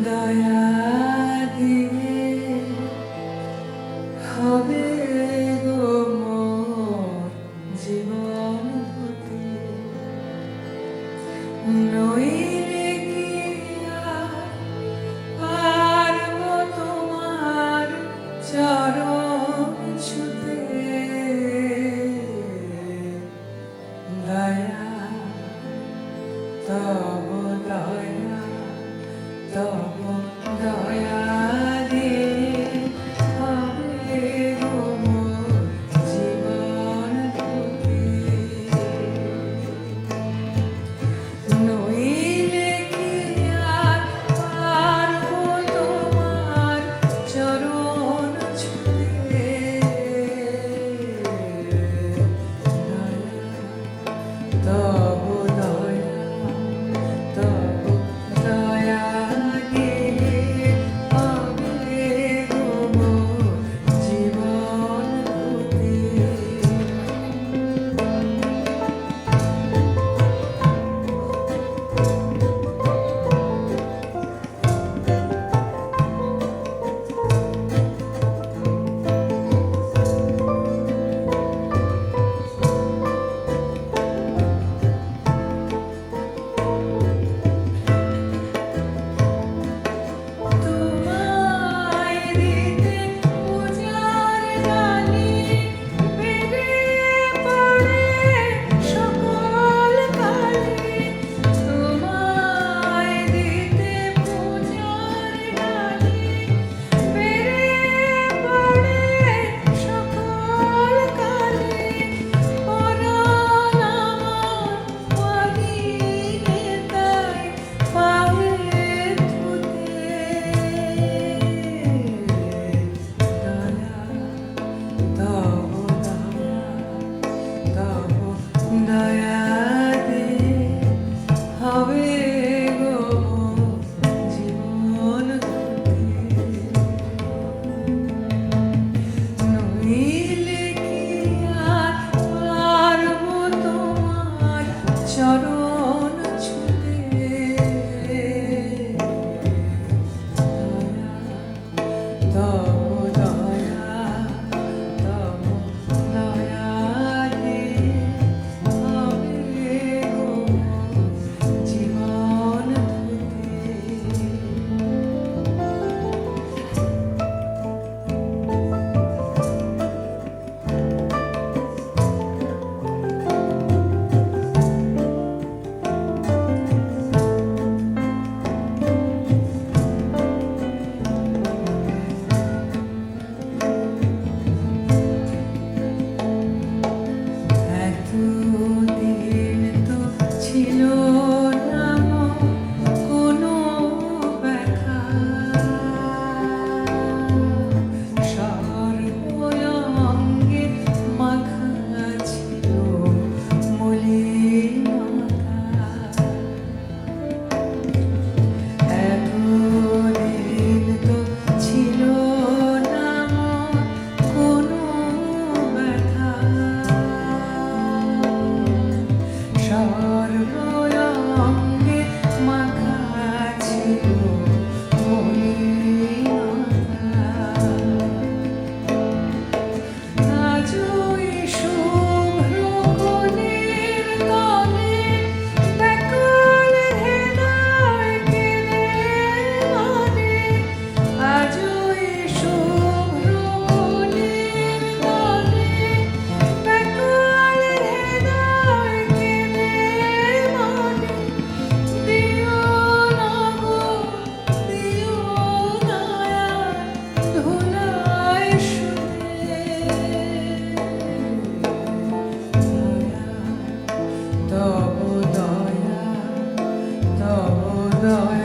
দয়া দিয়ে হবে গো মোর জীবন হতে, নইলে কি আর পারব তোমার চরণ ছুঁতে। দয়া তব দয়া তব দয়া দিয়ে হবে গো মোর জীবন হতে, নইলে কি আর পারব তোমার চরণ ছুঁতে। তব দয়া তব দয়া দিয়ে হবে গো মোর জীবন হতে। তোমায় দিতে পূজার ডালি বেড়ে পড়ে সকল কালে। তোমায় দিতে পূজার ডালি বেড়ে পড়ে সকল কালে। পরাণ আমার অধীনে তাই পায়ে ধুতে। দয়া তব দয়া দিয়ে হবে গো মোর জীবন হতে, নইলে কি আর পারব তোমার চরণ ছুঁতে। তব দয়া তব দয়া দিয়ে হবে গো মোর জীবন হতে। এতদিন তো ছিল না মোর কোনো ব্যথা, সর্বঙ্গে মাখা ছিল মলিনতা। এতদিন তো ছিল না মোর কোনো ব্যথা, সর্বঙ্গে মাখা ছিল মলিনতা। আজই শুভ্র কোণের তলে ব্যাকুল হৃদয় কেঁদে মরে। আজই শুভ্র কোণের তলে ব্যাকুল হৃদয় কেঁদে মরে। দিও না গো দিও না আর ধুলায় শুতে। দয়া তব দয়া তব দয়া